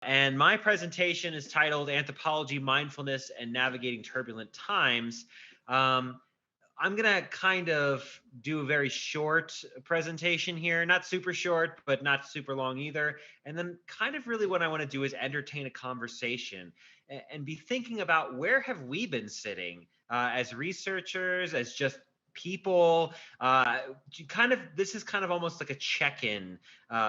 And my presentation is titled Anthropology, Mindfulness, and Navigating Turbulent Times. Um, I'm going to kind of do a very short presentation here, not super short, but not super long either. And then kind of really what I want to do is entertain a conversation and be thinking about where have we been sitting as researchers, as just people. This is kind of almost like a check-in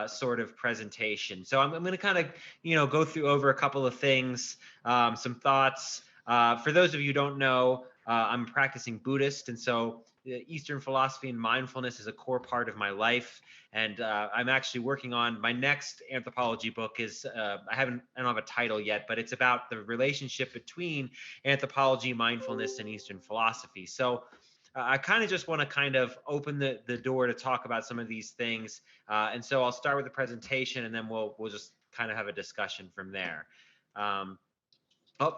sort of presentation. So I'm going to kind of go through over a couple of things, some thoughts. For those of you who don't know, I'm a practicing Buddhist, and so Eastern philosophy and mindfulness is a core part of my life. And I'm actually working on my next anthropology book. I don't have a title yet, but it's about the relationship between anthropology, mindfulness, and Eastern philosophy. So I kind of just want to kind of open the door to talk about some of these things. And so I'll start with the presentation, and then we'll just kind of have a discussion from there.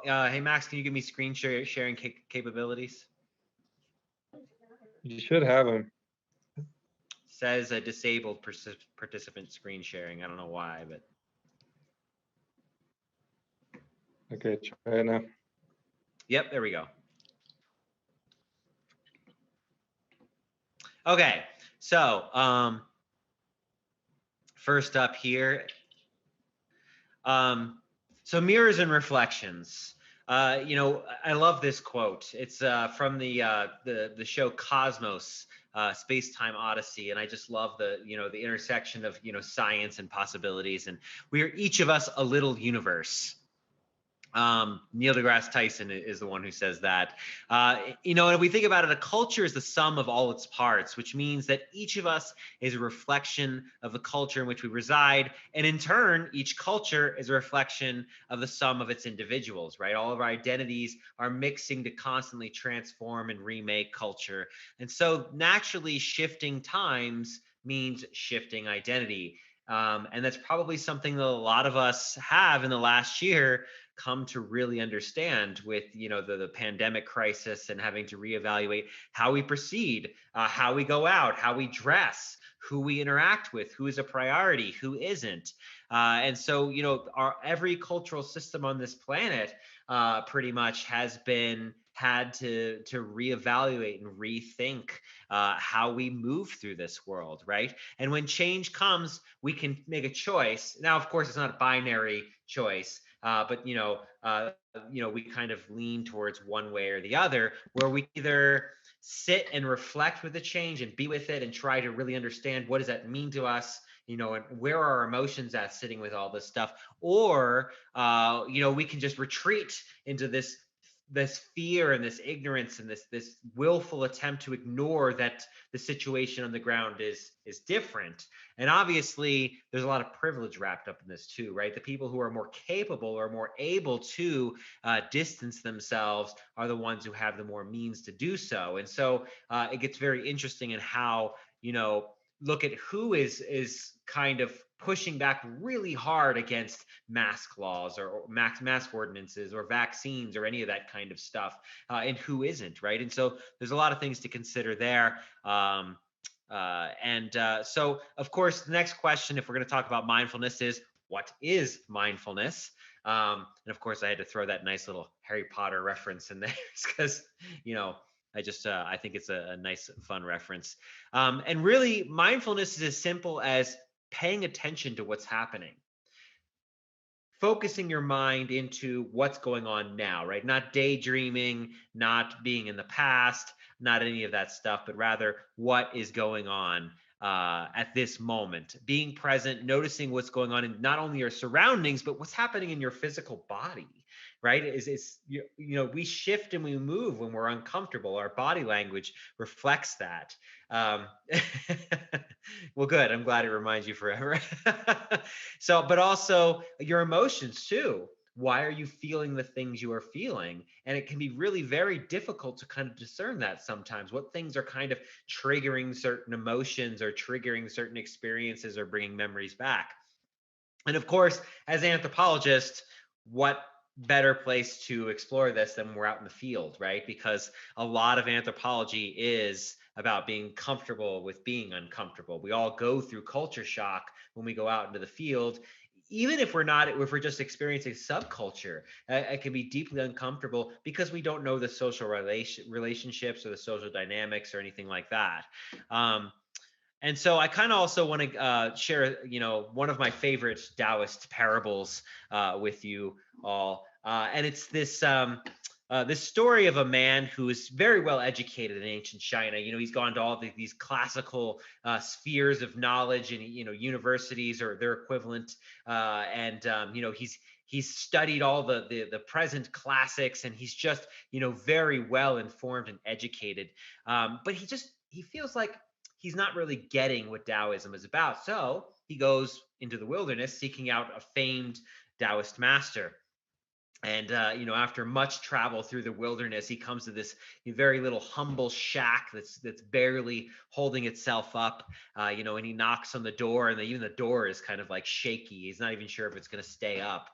Hey Max, can you give me screen sharing capabilities? You should have them. Says a disabled participant screen sharing. I don't know why, but. Okay, try it now. Yep, there we go. Okay, so first up here, so mirrors and reflections. I love this quote. It's from the show Cosmos, Space-Time Odyssey, and I just love the intersection of science and possibilities. And we are each of us a little universe. Neil deGrasse Tyson is the one who says that. And if we think about it, a culture is the sum of all its parts, which means that each of us is a reflection of the culture in which we reside. And in turn, each culture is a reflection of the sum of its individuals, right? All of our identities are mixing to constantly transform and remake culture. And so naturally, shifting times means shifting identity. And that's probably something that a lot of us have in the last year come to really understand with the pandemic crisis and having to reevaluate how we proceed, how we go out, how we dress, who we interact with, who is a priority, who isn't. And so every cultural system on this planet pretty much has had to reevaluate and rethink how we move through this world, right? And when change comes, we can make a choice. Now, of course, it's not a binary choice, but we kind of lean towards one way or the other, where we either sit and reflect with the change and be with it and try to really understand what does that mean to us, and where are our emotions at sitting with all this stuff, or we can just retreat into this fear and this ignorance and this willful attempt to ignore that the situation on the ground is different. And obviously there's a lot of privilege wrapped up in this too, right? The people who are more capable or more able to distance themselves are the ones who have the more means to do so. And so it gets very interesting in how look at who is kind of pushing back really hard against mask laws or mask ordinances or vaccines or any of that kind of stuff, and who isn't, right? And so there's a lot of things to consider there. So, of course, the next question, if we're going to talk about mindfulness, is what is mindfulness? And of course, I had to throw that nice little Harry Potter reference in there because, I think it's a nice, fun reference. And really, mindfulness is as simple as paying attention to what's happening, focusing your mind into what's going on now, right? Not daydreaming, not being in the past, not any of that stuff, but rather what is going on at this moment, being present, noticing what's going on in not only your surroundings, but what's happening in your physical body, right? We shift and we move when we're uncomfortable. Our body language reflects that. Well, good. I'm glad it reminds you forever. But also your emotions too. Why are you feeling the things you are feeling? And it can be really very difficult to kind of discern that sometimes. What things are kind of triggering certain emotions or triggering certain experiences or bringing memories back? And of course, as anthropologists, what better place to explore this than when we're out in the field, right? Because a lot of anthropology is about being comfortable with being uncomfortable. We all go through culture shock when we go out into the field, even if we're just experiencing subculture, it can be deeply uncomfortable because we don't know the social relationships or the social dynamics or anything like that. And so I kind of also want to share, one of my favorite Taoist parables with you all, and it's this story of a man who is very well educated in ancient China. He's gone to all these classical spheres of knowledge and universities or their equivalent, and he's studied all the present classics, and he's just very well informed and educated. But he feels like he's not really getting what Taoism is about. So he goes into the wilderness seeking out a famed Taoist master. And after much travel through the wilderness, he comes to this very little humble shack that's barely holding itself up. And he knocks on the door, and even the door is kind of like shaky. He's not even sure if it's going to stay up.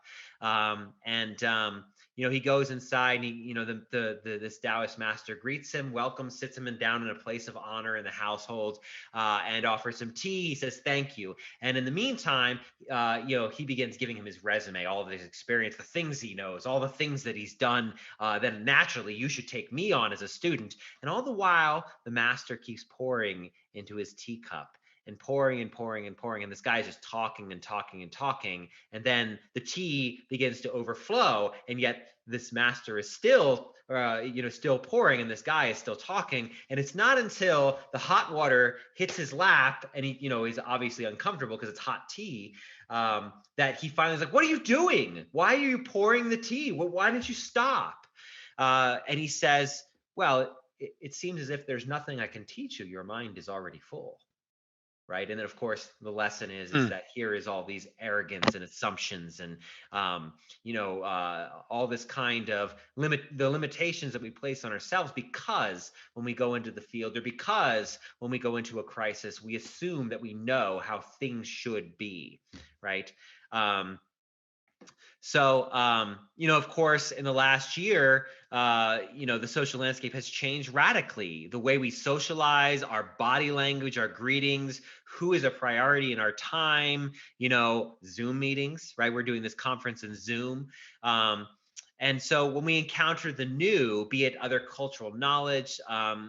He goes inside, and this Taoist master greets him, welcomes, sits him down in a place of honor in the household, and offers him tea. He says thank you. And in the meantime, he begins giving him his resume, all of his experience, the things he knows, all the things that he's done, then naturally you should take me on as a student. And all the while, the master keeps pouring into his teacup and pouring and pouring and pouring. And this guy is just talking and talking and talking. And then the tea begins to overflow. And yet this master is still pouring, and this guy is still talking. And it's not until the hot water hits his lap, and he's obviously uncomfortable because it's hot tea, that he finally is like, "What are you doing? Why are you pouring the tea? Why didn't you stop?" And he says, "Well, it seems as if there's nothing I can teach you. Your mind is already full." Right. And then, of course, the lesson is that here is all these arrogance and assumptions and, all this kind of the limitations that we place on ourselves, because when we go into the field, or because when we go into a crisis, we assume that we know how things should be. Right. Of course, in the last year, the social landscape has changed radically. The way we socialize, our body language, our greetings, who is a priority in our time, Zoom meetings, right? We're doing this conference in Zoom. And so when we encounter the new, be it other cultural knowledge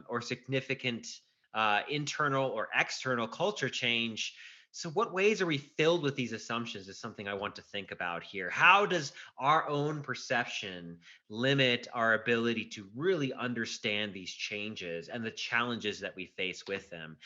or significant internal or external culture change, so what ways are we filled with these assumptions is something I want to think about here. How does our own perception limit our ability to really understand these changes and the challenges that we face with them?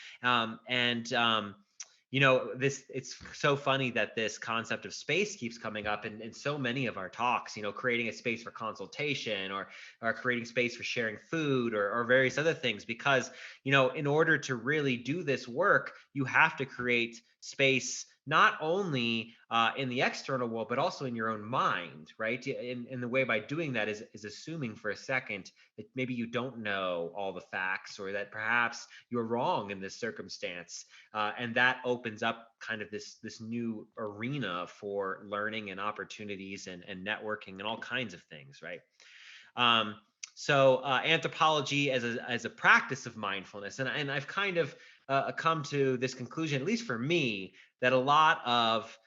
It's so funny that this concept of space keeps coming up in so many of our talks, creating a space for consultation or creating space for sharing food or various other things, because, in order to really do this work, you have to create space not only in the external world, but also in your own mind, right? In the way by doing that is assuming for a second that maybe you don't know all the facts, or that perhaps you're wrong in this circumstance. And that opens up kind of this new arena for learning and opportunities and networking and all kinds of things, right? Anthropology as a practice of mindfulness, and I've kind of come to this conclusion, at least for me, that a lot of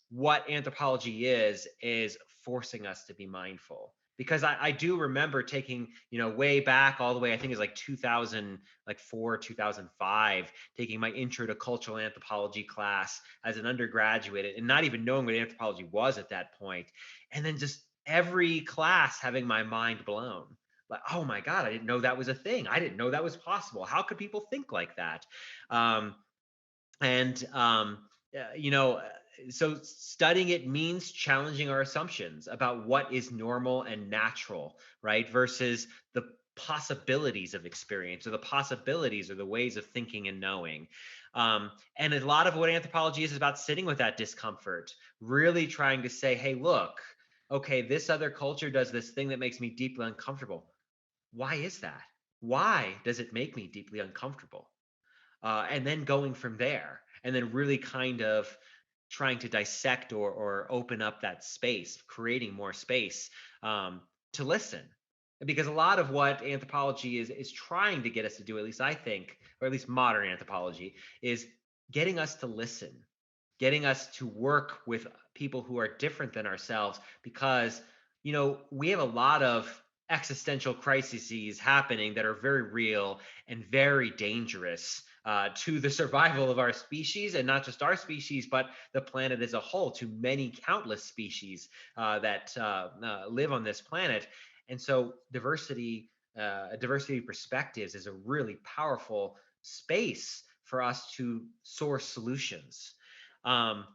what anthropology is forcing us to be mindful. Because I do remember taking, way back all the way, I think it's like 2004, 2005, taking my intro to cultural anthropology class as an undergraduate and not even knowing what anthropology was at that point. And then just every class having my mind blown. Like, oh my God, I didn't know that was a thing. I didn't know that was possible. How could people think like that? So studying it means challenging our assumptions about what is normal and natural, right? Versus the possibilities of experience, or the possibilities or the ways of thinking and knowing. And a lot of what anthropology is about sitting with that discomfort, really trying to say, hey, look, okay, this other culture does this thing that makes me deeply uncomfortable. Why is that? Why does it make me deeply uncomfortable? And then going from there, and then really kind of trying to dissect or open up that space, creating more space to listen. Because a lot of what anthropology is trying to get us to do, at least I think, or at least modern anthropology, is getting us to listen. getting us to work with people who are different than ourselves, because we have a lot of existential crises happening that are very real and very dangerous to the survival of our species, and not just our species, but the planet as a whole, to many countless species that live on this planet. And so diversity of perspectives is a really powerful space for us to source solutions. Um,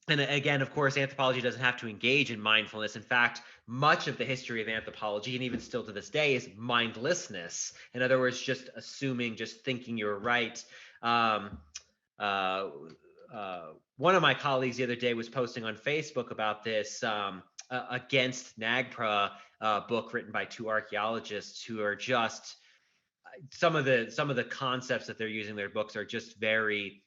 and again, of course, anthropology doesn't have to engage in mindfulness. In fact, much of the history of anthropology, and even still to this day, is mindlessness. In other words, just assuming, just thinking you're right. Um, uh, One of my colleagues the other day was posting on Facebook about this Against NAGPRA book written by two archaeologists who are just some of the concepts that they're using in their books are just very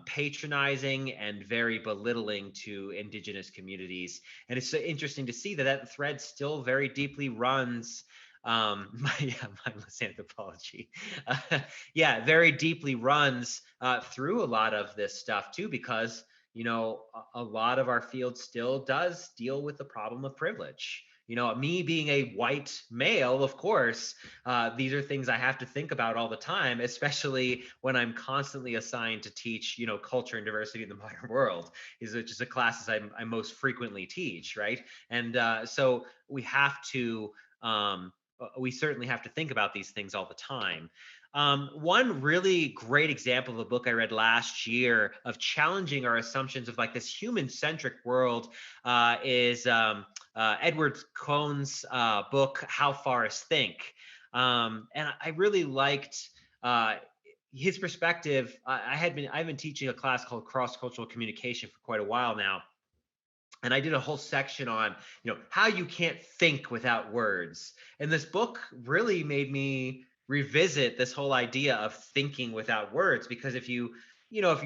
patronizing and very belittling to indigenous communities. And it's so interesting to see that thread still very deeply runs mindless anthropology. Very deeply runs through a lot of this stuff too, because a lot of our field still does deal with the problem of privilege. Me being a white male, of course, these are things I have to think about all the time, especially when I'm constantly assigned to teach, culture and diversity in the modern world, is just a classes I most frequently teach, right? And so we certainly have to think about these things all the time. One really great example of a book I read last year of challenging our assumptions of like this human-centric world is Edward Cohn's book, How Forests Think. And I really liked his perspective. I've been teaching a class called cross-cultural communication for quite a while now. And I did a whole section on, how you can't think without words. And this book really made me revisit this whole idea of thinking without words, because if you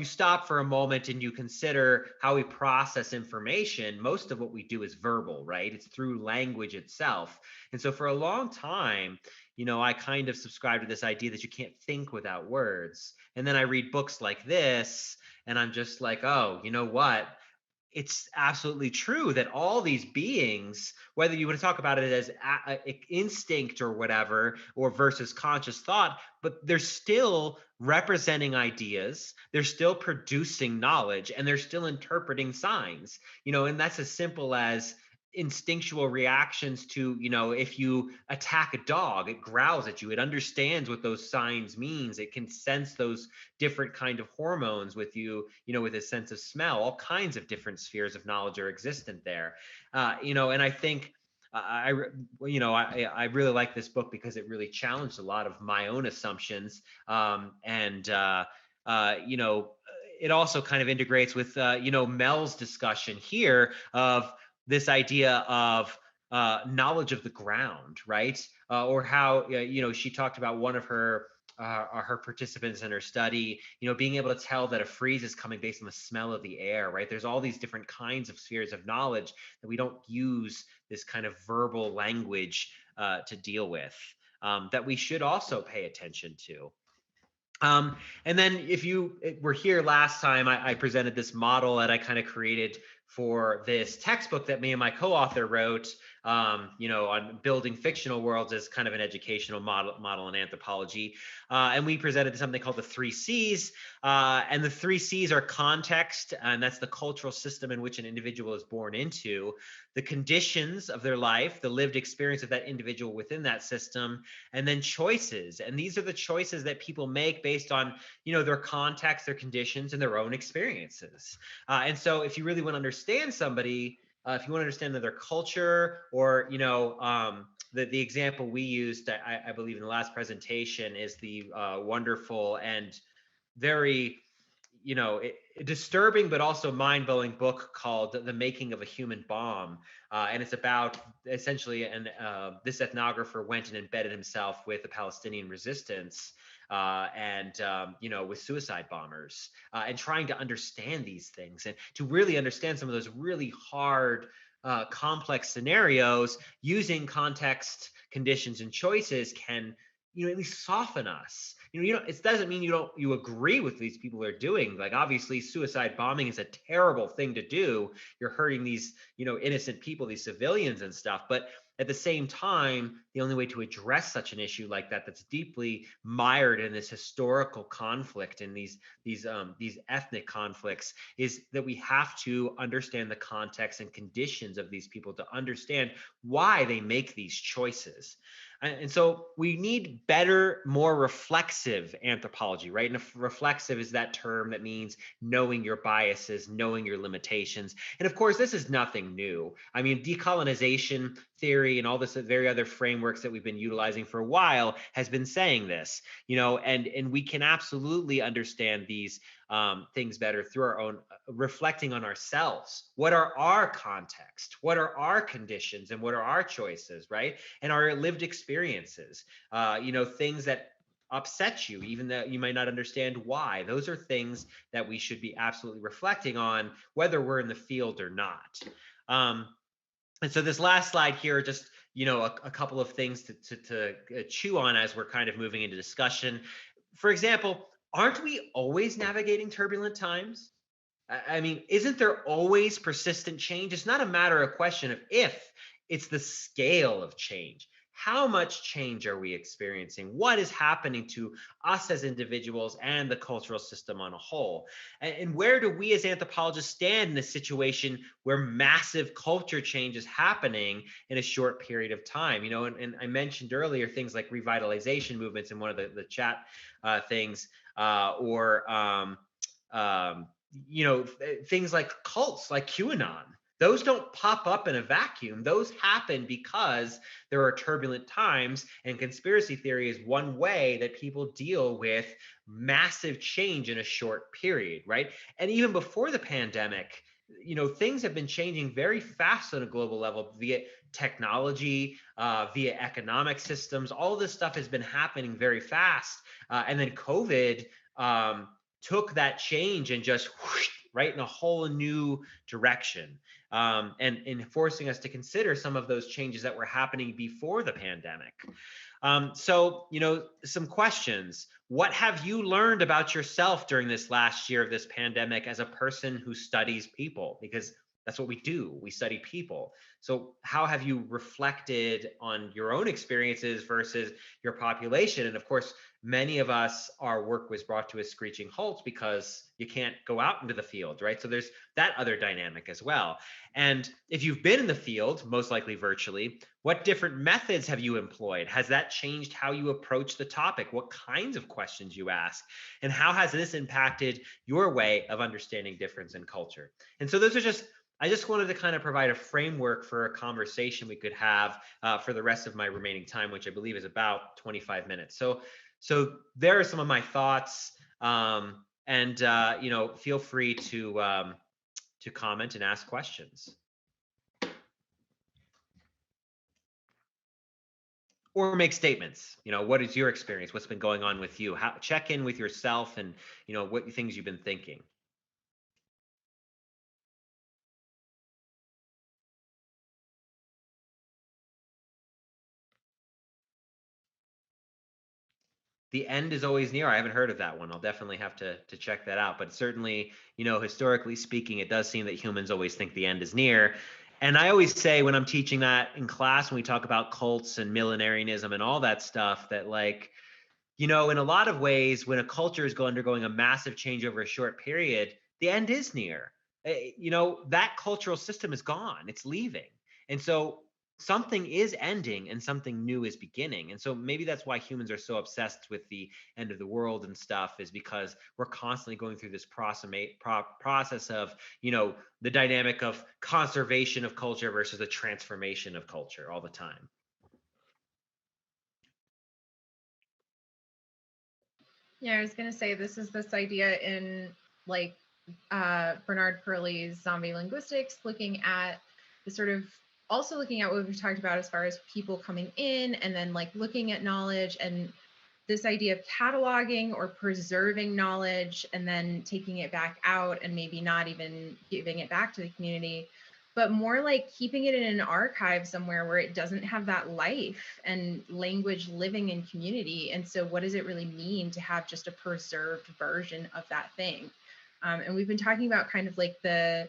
stop for a moment and you consider how we process information, most of what we do is verbal, right? It's through language itself. And so for a long time, I kind of subscribed to this idea that you can't think without words. And then I read books like this, and I'm just like, oh, you know what? It's absolutely true that all these beings, whether you want to talk about it as instinct or whatever, or versus conscious thought, but they're still representing ideas, they're still producing knowledge, and they're still interpreting signs, and that's as simple as instinctual reactions to, if you attack a dog, it growls at you, it understands what those signs means, it can sense those different kind of hormones with you, with a sense of smell. All kinds of different spheres of knowledge are existent there. And I think I really like this book because it really challenged a lot of my own assumptions. It also kind of integrates with Mel's discussion here of this idea of knowledge of the ground, right? Or how she talked about one of her participants in her study, being able to tell that a freeze is coming based on the smell of the air, right? There's all these different kinds of spheres of knowledge that we don't use this kind of verbal language to deal with, that we should also pay attention to. And then if you were here last time, I presented this model that I kind of created for this textbook that me and my co-author wrote, on building fictional worlds as kind of an educational model in anthropology. And we presented something called the 3 C's. And the 3 C's are context, and that's the cultural system in which an individual is born into, the conditions of their life, the lived experience of that individual within that system, and then choices. And these are the choices that people make based on, their context, their conditions, and their own experiences. And so if you really want to understand somebody, if you want to understand their culture, or, the example we used, I believe in the last presentation, is the wonderful and very, disturbing but also mind-blowing book called The Making of a Human Bomb. And it's about essentially this ethnographer went and embedded himself with the Palestinian resistance, with suicide bombers, and trying to understand these things, and to really understand some of those really hard, complex scenarios using context, conditions, and choices can at least soften us. It doesn't mean you agree with these people are doing. Like, obviously, suicide bombing is a terrible thing to do. You're hurting these, innocent people, these civilians and stuff. But at the same time, the only way to address such an issue like that, that's deeply mired in this historical conflict and these ethnic conflicts, is that we have to understand the context and conditions of these people to understand why they make these choices. And so we need better, more reflexive anthropology, right? And reflexive is that term that means knowing your biases, knowing your limitations. And of course, this is nothing new. I mean, decolonization theory and all this very other frameworks that we've been utilizing for a while has been saying this, and we can absolutely understand these things better through our own reflecting on ourselves. What are our context? What are our conditions? And what are our choices, right? And our lived experiences, things that upset you, even though you might not understand why. Those are things that we should be absolutely reflecting on, whether we're in the field or not. And so this last slide here, just a couple of things to chew on as we're kind of moving into discussion. For example, aren't we always navigating turbulent times? I mean, isn't there always persistent change? It's not a matter of question of if, it's the scale of change. How much change are we experiencing? What is happening to us as individuals and the cultural system on a whole? And where do we as anthropologists stand in a situation where massive culture change is happening in a short period of time? And I mentioned earlier things like revitalization movements in one of the chat things, or things like cults like QAnon. Those don't pop up in a vacuum. Those happen because there are turbulent times, and conspiracy theory is one way that people deal with massive change in a short period, right? And even before the pandemic, things have been changing very fast on a global level via technology, via economic systems. All of this stuff has been happening very fast. And then COVID took that change and just whoosh, right in a whole new direction, and forcing us to consider some of those changes that were happening before the pandemic. So, some questions. What have you learned about yourself during this last year of this pandemic as a person who studies people? Because that's what we do. We study people. So how have you reflected on your own experiences versus your population? And of course, many of us, our work was brought to a screeching halt because you can't go out into the field, right? So there's that other dynamic as well. And if you've been in the field, most likely virtually, what different methods have you employed? Has that changed how you approach the topic? What kinds of questions you ask? And how has this impacted your way of understanding difference in culture? And so those are I just wanted to kind of provide a framework for a conversation we could have for the rest of my remaining time, which I believe is about 25 minutes. So there are some of my thoughts, and feel free to comment and ask questions. Or make statements. What is your experience? What's been going on with you? Check in with yourself and, what things you've been thinking. The end is always near. I haven't heard of that one. I'll definitely have to check that out. But certainly, historically speaking, it does seem that humans always think the end is near. And I always say when I'm teaching that in class, when we talk about cults and millenarianism and all that stuff, that in a lot of ways, when a culture is undergoing a massive change over a short period, the end is near. That cultural system is gone. It's leaving. And so something is ending and something new is beginning. And so maybe that's why humans are so obsessed with the end of the world and stuff, is because we're constantly going through this process of, the dynamic of conservation of culture versus the transformation of culture all the time. Yeah, I was going to say, this idea in Bernard Perley's Zombie Linguistics, looking at what we've talked about as far as people coming in and then looking at knowledge, and this idea of cataloging or preserving knowledge and then taking it back out and maybe not even giving it back to the community. but more like keeping it in an archive somewhere where it doesn't have that life and language living in community. And so what does it really mean to have just a preserved version of that thing? And we've been talking about kind of like the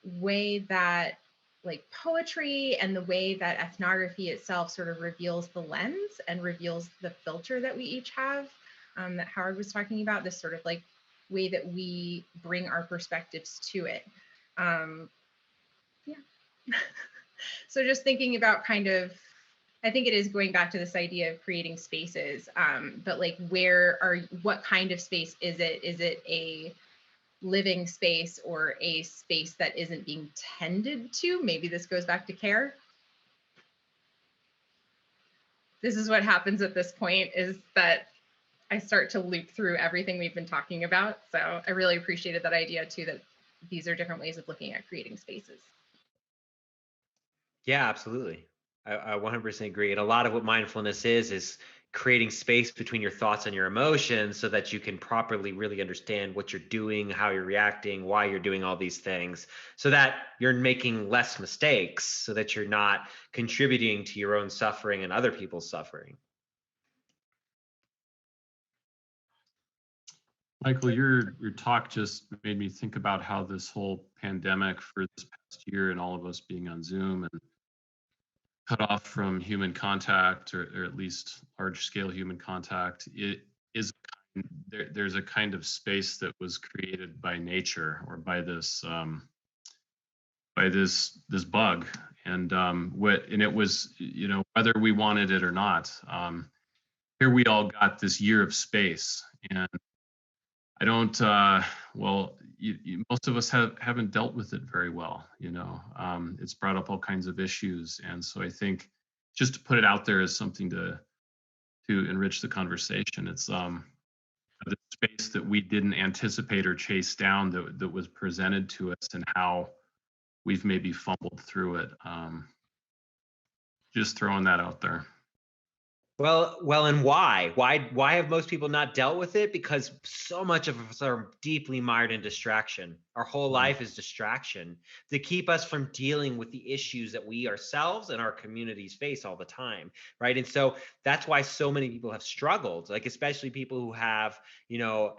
way that like poetry and the way that ethnography itself sort of reveals the lens and reveals the filter that we each have, that Howard was talking about, this sort of like way that we bring our perspectives to it. Yeah. So just thinking about kind of, I think it is going back to this idea of creating spaces, but like what kind of space is it? Is it a living space or a space that isn't being tended to? Maybe this goes back to care. This is what happens at this point, is that I start to loop through everything we've been talking about. So I really appreciated that idea too, that these are different ways of looking at creating spaces. Yeah, absolutely. I 100% agree. And a lot of what mindfulness is creating space between your thoughts and your emotions so that you can properly really understand what you're doing, how you're reacting, why you're doing all these things, so that you're making less mistakes, so that you're not contributing to your own suffering and other people's suffering. Michael, your talk just made me think about how this whole pandemic for this past year and all of us being on Zoom and cut off from human contact, or at least large-scale human contact, it is there's a kind of space that was created by nature, or by this bug, and it was, whether we wanted it or not. Here we all got this year of space, and I don't. Well, most of us haven't dealt with it very well. It's brought up all kinds of issues, and so I think just to put it out there as something to enrich the conversation. It's the space that we didn't anticipate or chase down, that was presented to us, and how we've maybe fumbled through it. Just throwing that out there. Well, and why? Why have most people not dealt with it? Because so much of us are deeply mired in distraction. Our whole life is distraction to keep us from dealing with the issues that we ourselves and our communities face all the time, right? And so that's why so many people have struggled, like especially people who have,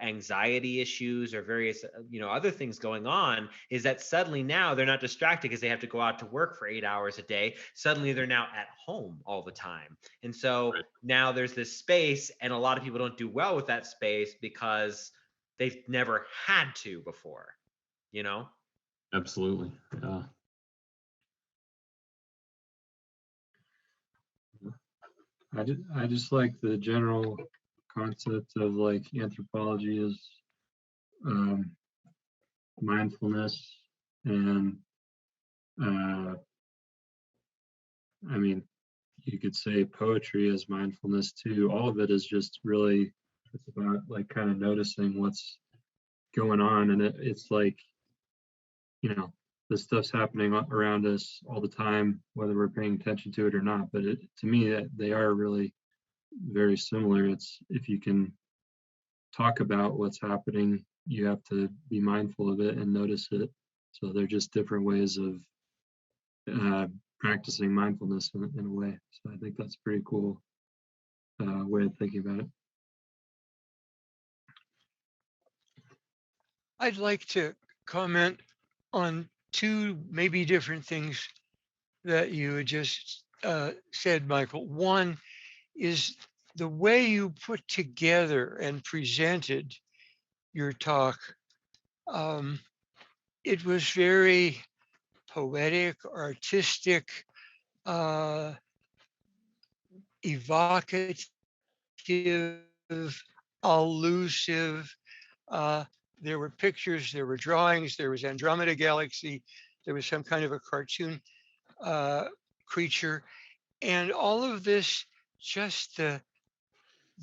anxiety issues or various, other things going on, is that suddenly now they're not distracted because they have to go out to work for 8 hours a day. Suddenly they're now at home all the time. And so now there's this space, and a lot of people don't do well with that space because they've never had to before, Absolutely. Yeah. I just like the general concept of like anthropology is mindfulness, and I mean, you could say poetry is mindfulness too. All of it is just really, it's about like kind of noticing what's going on, and it's like, this stuff's happening around us all the time, whether we're paying attention to it or not. But to me, they are really very similar. It's, if you can talk about what's happening, you have to be mindful of it and notice it. So they're just different ways of practicing mindfulness in a way. So I think that's a pretty cool way of thinking about it. I'd like to comment on two maybe different things that you had just said, Michael. One is the way you put together and presented your talk. It was very poetic, artistic, evocative, elusive. There were pictures, there were drawings, there was Andromeda Galaxy, there was some kind of a cartoon creature, and all of this, just the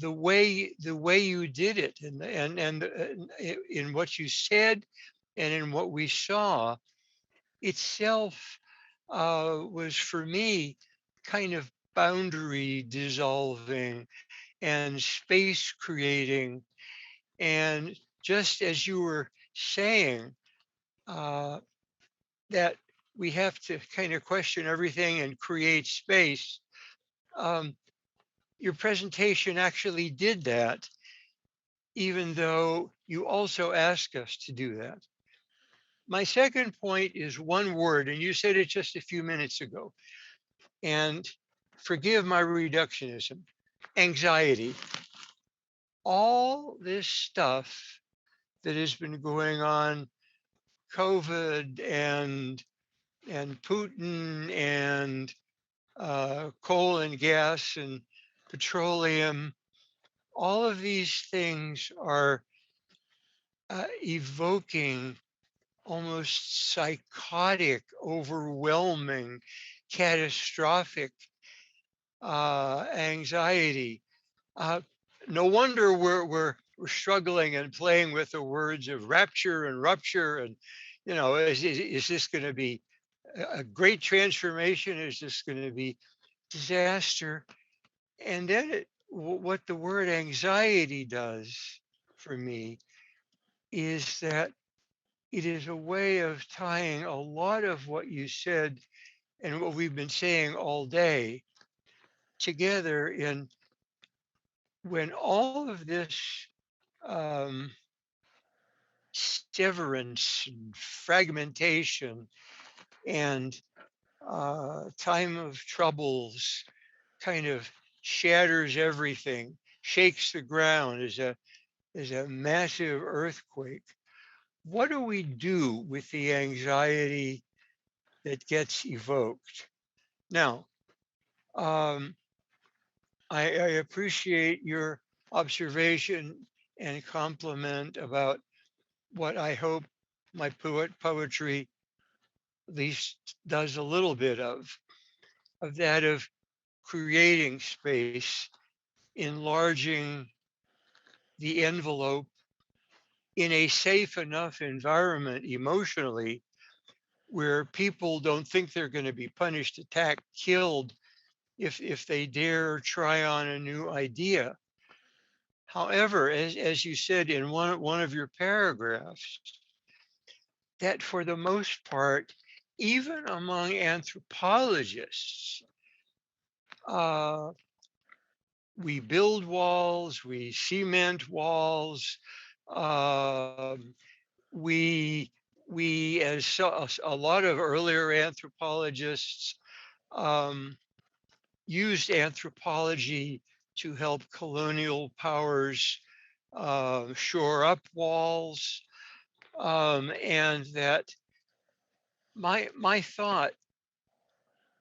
way you did it, and in what you said and in what we saw itself, was for me kind of boundary dissolving and space creating. And just as you were saying, that we have to kind of question everything and create space. Um, your presentation actually did that, even though you also asked us to do that. My second point is one word, and you said it just a few minutes ago. And forgive my reductionism, anxiety. All this stuff that has been going on, COVID and Putin and coal and gas and petroleum, all of these things are evoking almost psychotic, overwhelming, catastrophic anxiety. Uh, no wonder we're struggling and playing with the words of rapture and rupture, and is this going to be a great transformation? Is this going to be disaster? And then what the word anxiety does for me is that it is a way of tying a lot of what you said and what we've been saying all day together in when all of this um, severance and fragmentation and time of troubles kind of shatters everything, shakes the ground, is a massive earthquake. What do we do with the anxiety that gets evoked? Now, um, I appreciate your observation and compliment about what I hope my poetry at least does a little bit of that of creating space, enlarging the envelope in a safe enough environment emotionally where people don't think they're going to be punished, attacked, killed if they dare try on a new idea. However, as you said in one of your paragraphs, that for the most part, even among anthropologists, uh, we build walls, we cement walls, um, we as a lot of earlier anthropologists used anthropology to help colonial powers shore up walls, and that my thought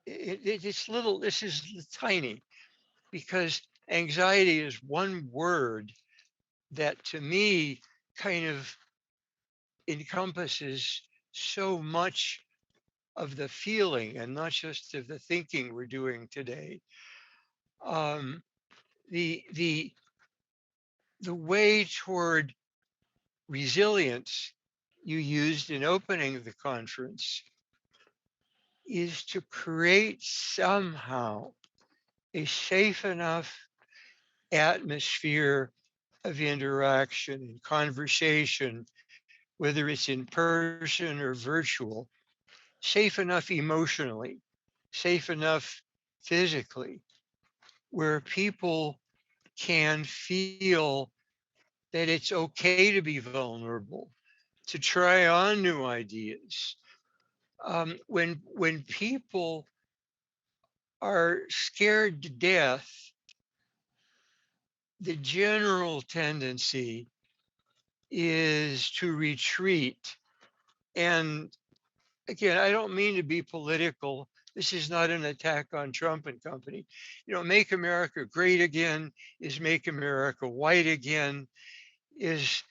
it's little. This is tiny because anxiety is one word that to me kind of encompasses so much of the feeling and not just of the thinking we're doing today. Um, the the the way toward resilience you used in opening the conference is to create somehow a safe enough atmosphere of interaction and conversation, whether it's in person or virtual, safe enough emotionally, safe enough physically, where people can feel that it's okay to be vulnerable, to try on new ideas. When people are scared to death, the general tendency is to retreat. And again, I don't mean to be political. This is not an attack on Trump and company. Make America great again is make America white again, is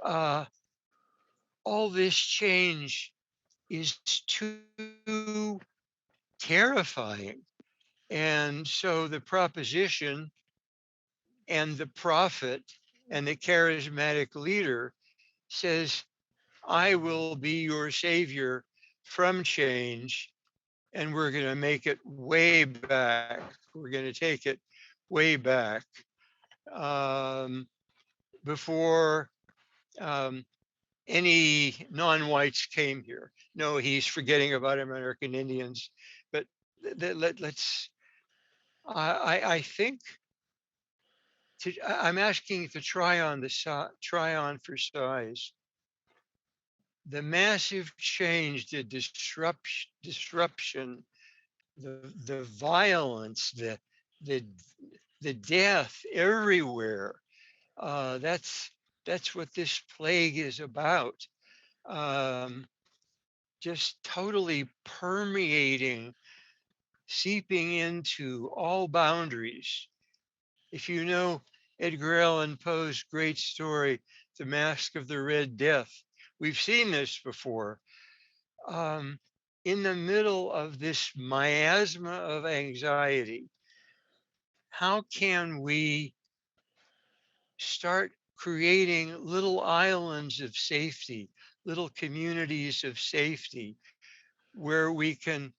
uh, all this change is too terrifying. And so the proposition and the prophet and the charismatic leader says, I will be your savior from change, and we're going to make it way back. We're going to take it way back before any non-whites came here. No, he's forgetting about American Indians. But let's. I think I'm asking to try on for size. The massive change, the disruption, the violence, the the death everywhere. That's what this plague is about. Um, just totally permeating, seeping into all boundaries. If you know Edgar Allan Poe's great story, The Mask of the Red Death, we've seen this before. Um, in the middle of this miasma of anxiety, how can we start creating little islands of safety, little communities of safety, where we can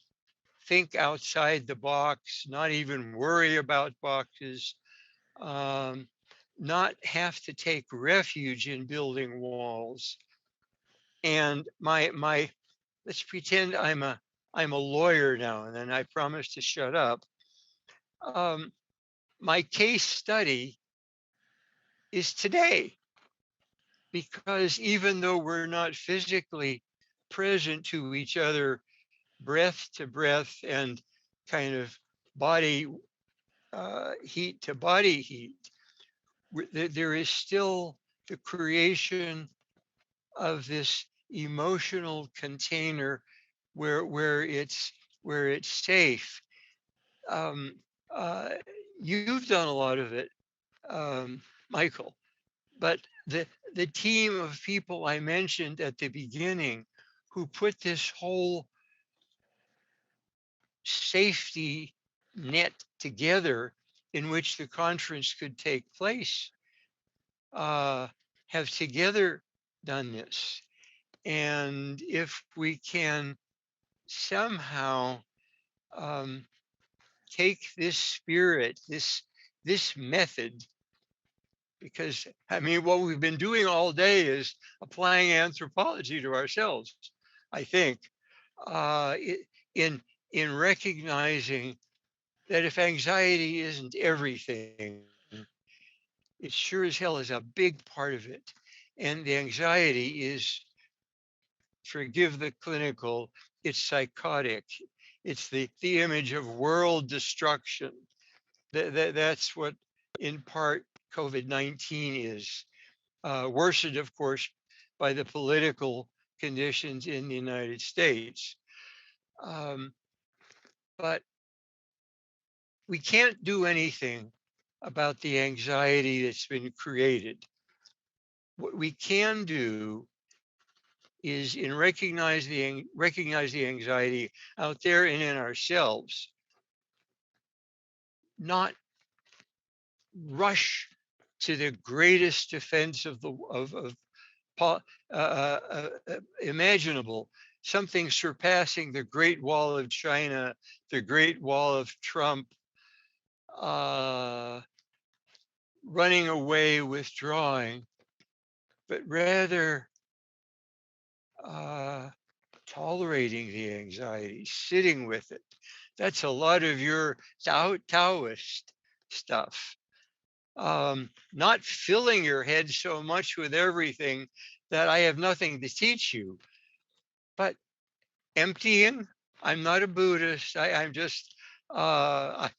think outside the box, not even worry about boxes, um, not have to take refuge in building walls. And my let's pretend I'm a lawyer now, and then I promise to shut up. Um, my case study is today, because even though we're not physically present to each other, breath to breath, and kind of body heat to body heat, there is still the creation of this emotional container where it's safe. Um, uh, you've done a lot of it, Michael, but the team of people I mentioned at the beginning, who put this whole safety net together in which the conference could take place, have together done this. And if we can somehow take this spirit, this method, because I mean, what we've been doing all day is applying anthropology to ourselves, I think, in recognizing that if anxiety isn't everything, it sure as hell is a big part of it. And the anxiety is, forgive the clinical, it's psychotic. It's the image of world destruction. That's what, in part, COVID-19 is. Worsened, of course, by the political conditions in the United States. But we can't do anything about the anxiety that's been created. What we can do is recognize the anxiety out there and in ourselves, not rush to the greatest defense of imaginable, something surpassing the Great Wall of China, the Great Wall of Trump, running away, withdrawing, but rather tolerating the anxiety, sitting with it. That's a lot of your Taoist stuff. Not filling your head so much with everything that I have nothing to teach you, but emptying. I'm not a Buddhist. I'm just, I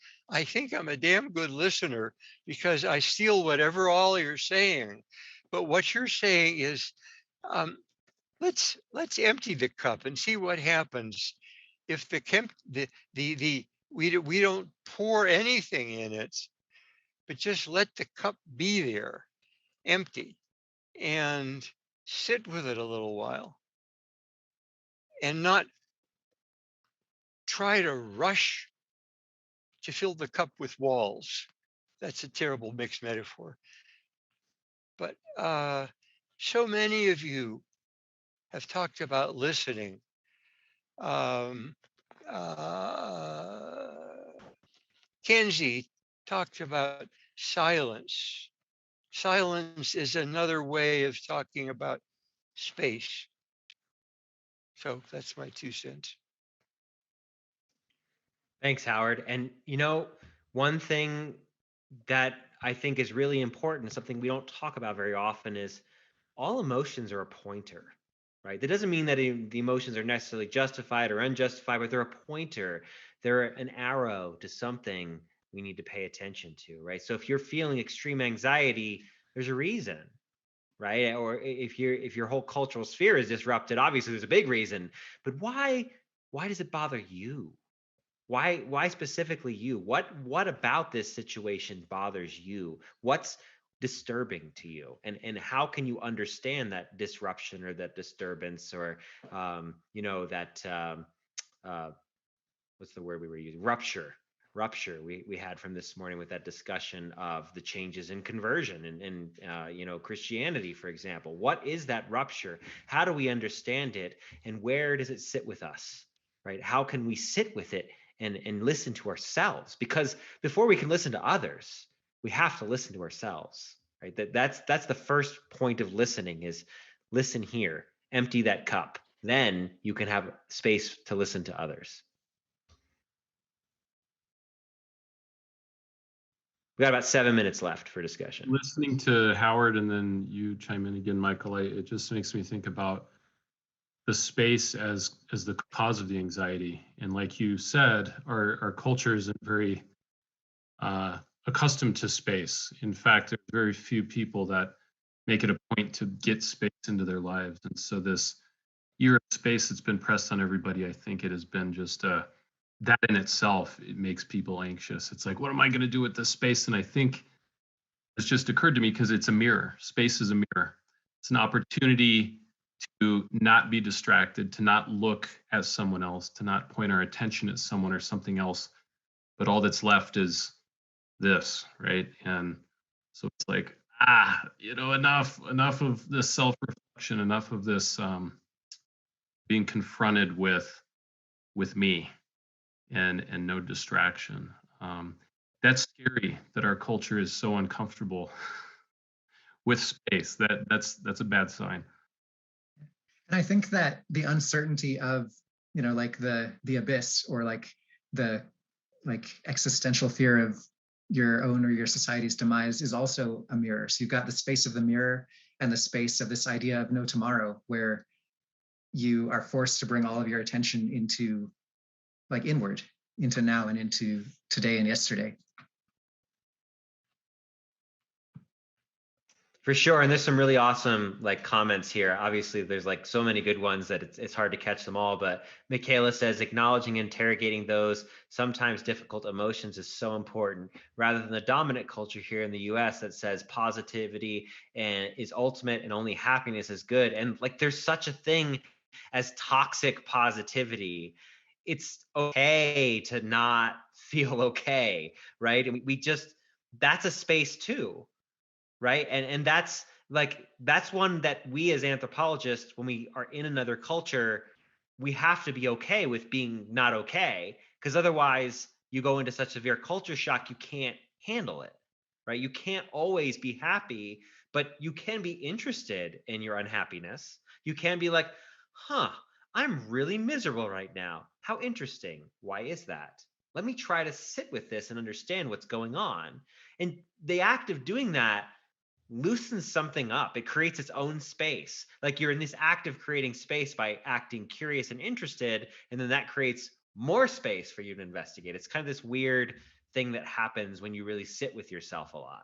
think I'm a damn good listener, because I steal whatever all you're saying. But what you're saying is, let's empty the cup and see what happens if we don't pour anything in it, but just let the cup be there, empty, and sit with it a little while, and not try to rush to fill the cup with walls. That's a terrible mixed metaphor. But so many of you have talked about listening. Kenzie talked about silence. Silence is another way of talking about space. So that's my 2 cents. Thanks, Howard. And one thing that I think is really important, something we don't talk about very often, is all emotions are a pointer, right? That doesn't mean that the emotions are necessarily justified or unjustified, but they're a pointer. They're an arrow to something we need to pay attention to, right? So if you're feeling extreme anxiety, there's a reason, right? Or if your whole cultural sphere is disrupted, obviously there's a big reason. But why does it bother you? Why specifically you? What about this situation bothers you? What's disturbing to you? And how can you understand that disruption or that disturbance or that what's the word we were using? Rupture we had from this morning with that discussion of the changes in conversion and Christianity, for example. What is that rupture? How do we understand it? And where does it sit with us? Right? How can we sit with it and listen to ourselves? Because before we can listen to others, we have to listen to ourselves. Right? That's the first point of listening is listen here, empty that cup. Then you can have space to listen to others. We got about 7 minutes left for discussion. Listening to Howard and then you chime in again, Michael, it just makes me think about the space as the cause of the anxiety. And like you said, our culture isn't very accustomed to space. In fact, there's very few people that make it a point to get space into their lives. And so this year of space that's been pressed on everybody, I think it has been just that in itself, it makes people anxious. It's like, what am I going to do with this space? And I think it's just occurred to me because it's a mirror. Space is a mirror. It's an opportunity to not be distracted, to not look at someone else, to not point our attention at someone or something else. But all that's left is this, right? And so it's like, enough of this self-reflection, enough of this being confronted with me and no distraction. That's scary that our culture is so uncomfortable with space. That's a bad sign. And I think that the uncertainty of, like the abyss or like the existential fear of your own or your society's demise is also a mirror. So you've got the space of the mirror and the space of this idea of no tomorrow, where you are forced to bring all of your attention into inward, into now and into today and yesterday. For sure. And there's some really awesome comments here. Obviously, there's so many good ones that it's hard to catch them all. But Michaela says, acknowledging, interrogating those sometimes difficult emotions is so important, rather than the dominant culture here in the US that says positivity and is ultimate and only happiness is good. And there's such a thing as toxic positivity. It's okay to not feel okay, right? And that's a space too. Right. And that's one that we as anthropologists, when we are in another culture, we have to be okay with being not okay, because otherwise you go into such severe culture shock, you can't handle it. Right. You can't always be happy, but you can be interested in your unhappiness. You can be like, I'm really miserable right now. How interesting. Why is that? Let me try to sit with this and understand what's going on. And the act of doing that loosens something up. It creates its own space. You're in this act of creating space by acting curious and interested, and then that creates more space for you to investigate. It's kind of this weird thing that happens when you really sit with yourself a lot.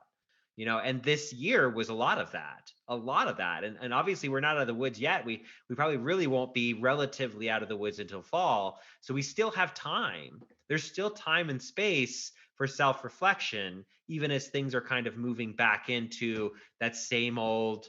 And this year was a lot of that. And obviously we're not out of the woods yet. We probably really won't be relatively out of the woods until fall. So we still have time. There's still time and space for self-reflection, even as things are kind of moving back into that same old,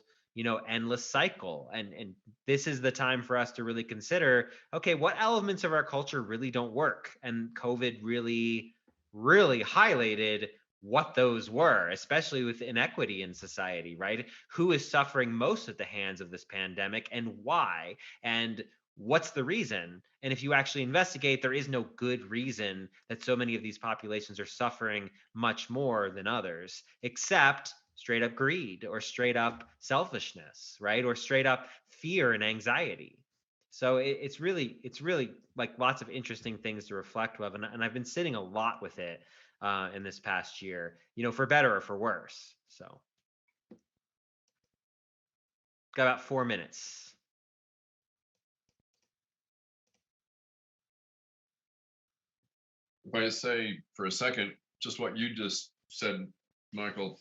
endless cycle. And this is the time for us to really consider, okay, what elements of our culture really don't work? And COVID really, really highlighted what those were, especially with inequity in society, right? Who is suffering most at the hands of this pandemic and why? And what's the reason? And if you actually investigate, there is no good reason that so many of these populations are suffering much more than others, except straight up greed, or straight up selfishness, right? Or straight up fear and anxiety. So it's really like lots of interesting things to reflect with, and I've been sitting a lot with it in this past year, for better or for worse. So got about 4 minutes. If I say for a second, just what you just said, Michael,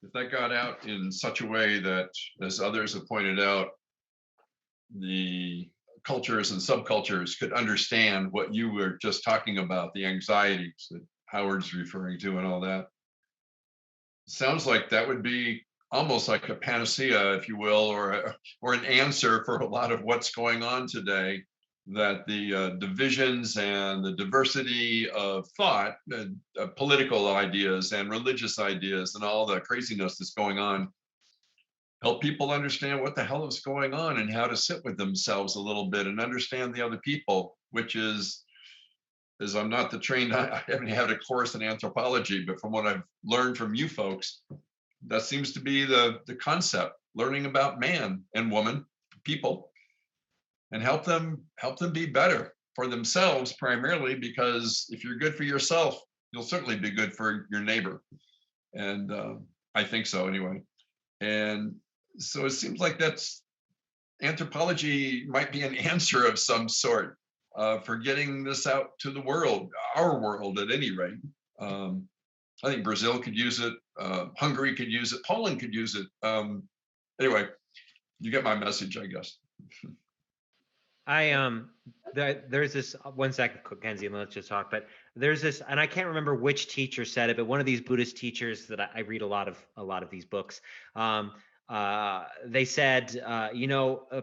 if that got out in such a way that, as others have pointed out, the cultures and subcultures could understand what you were just talking about, the anxieties that Howard's referring to and all that, sounds like that would be almost like a panacea, if you will, or an answer for a lot of what's going on today, that the divisions and the diversity of thought, political ideas and religious ideas and all the craziness that's going on, help people understand what the hell is going on and how to sit with themselves a little bit and understand the other people, which is, as I'm not the trained, I haven't had a course in anthropology, but from what I've learned from you folks, that seems to be the concept, learning about man and woman, people, and help them be better for themselves primarily, because if you're good for yourself, you'll certainly be good for your neighbor. And I think so anyway. And so it seems like that's anthropology might be an answer of some sort for getting this out to the world, our world at any rate. I think Brazil could use it. Hungary could use it. Poland could use it. Anyway, you get my message, I guess. There's this 1 second, Kenzie, and let's just talk. But there's this, and I can't remember which teacher said it, but one of these Buddhist teachers that I read a lot of these books. They said,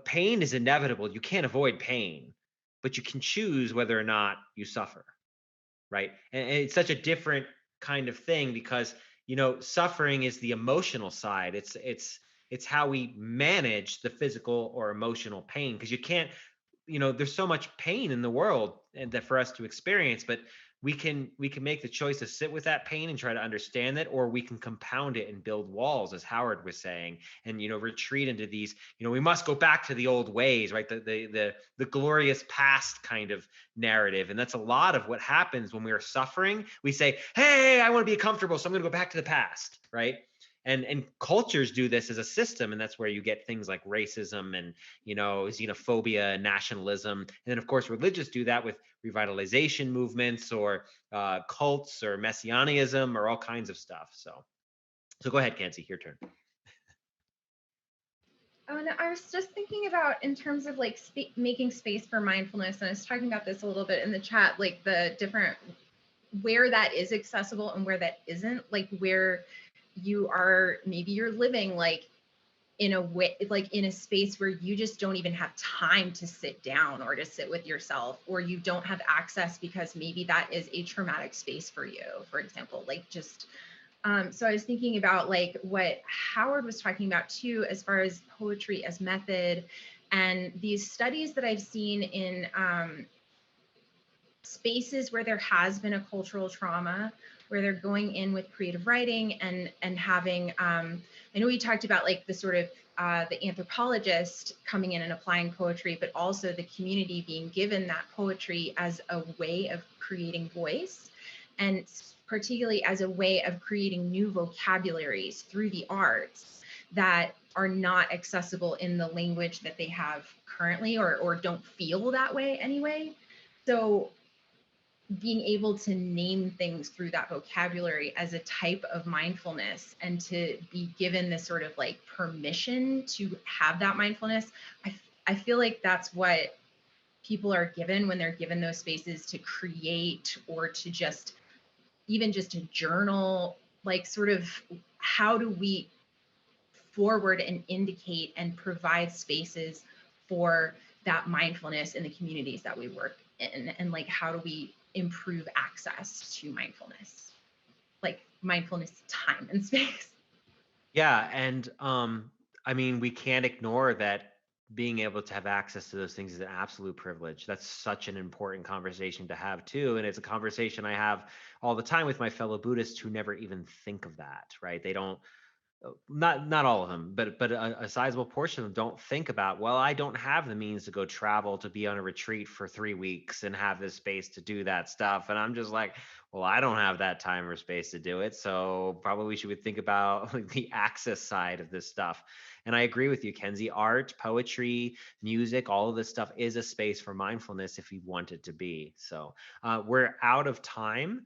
pain is inevitable. You can't avoid pain, but you can choose whether or not you suffer, right? And it's such a different kind of thing, because suffering is the emotional side. It's how we manage the physical or emotional pain, because you can't, there's so much pain in the world and that for us to experience, but we can make the choice to sit with that pain and try to understand it, or we can compound it and build walls, as Howard was saying, and retreat into these, we must go back to the old ways, right? The glorious past kind of narrative. And that's a lot of what happens when we are suffering. We say, hey, I want to be comfortable, so I'm going to go back to the past, right? And cultures do this as a system, and that's where you get things like racism and xenophobia and nationalism. And then of course religious do that with revitalization movements, or cults, or messianism, or all kinds of stuff. So go ahead, Kenzie, your turn. Oh, no, I was just thinking about, in terms of like making space for mindfulness, and I was talking about this a little bit in the chat, like the different, where that is accessible and where that isn't, like where maybe you're living like in a way, like in a space where you just don't even have time to sit down or to sit with yourself, or you don't have access because maybe that is a traumatic space for you, for example, like just, so I was thinking about like what Howard was talking about too, as far as poetry as method, and these studies that I've seen in spaces where there has been a cultural trauma, where they're going in with creative writing and having, I know we talked about like the sort of the anthropologist coming in and applying poetry, but also the community being given that poetry as a way of creating voice, and particularly as a way of creating new vocabularies through the arts that are not accessible in the language that they have currently, or don't feel that way anyway. So being able to name things through that vocabulary as a type of mindfulness, and to be given this sort of like permission to have that mindfulness, I feel like that's what people are given when they're given those spaces to create, or to just even just to journal, like sort of how do we forward and indicate and provide spaces for that mindfulness in the communities that we work in, and like how do we improve access to mindfulness, like mindfulness time and space. Yeah, and I mean, we can't ignore that being able to have access to those things is an absolute privilege. That's such an important conversation to have too, and it's a conversation I have all the time with my fellow Buddhists who never even think of that, right? They don't not all of them, but a sizable portion of them don't think about, well, I don't have the means to go travel to be on a retreat for 3 weeks and have this space to do that stuff. And I'm just like, well, I don't have that time or space to do it. So probably we should think about like the access side of this stuff. And I agree with you, Kenzie. Art, poetry, music, all of this stuff is a space for mindfulness if you want it to be. So we're out of time.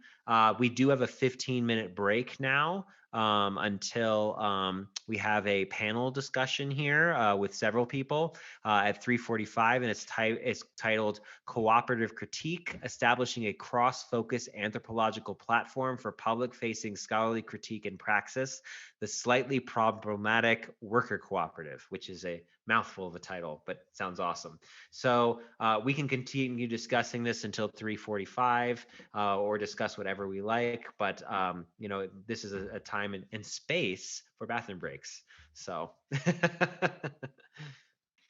We do have a 15-minute break now until we have a panel discussion here with several people at 3:45, and it's titled "Cooperative Critique: Establishing a Cross-Focused Anthropological Platform for Public-Facing Scholarly Critique and Praxis: The Slightly Problematic Worker Cooperative," which is a mouthful of a title, but sounds awesome. So we can continue discussing this until 3:45 or discuss whatever we like. But, you know, this is a time and space for bathroom breaks. So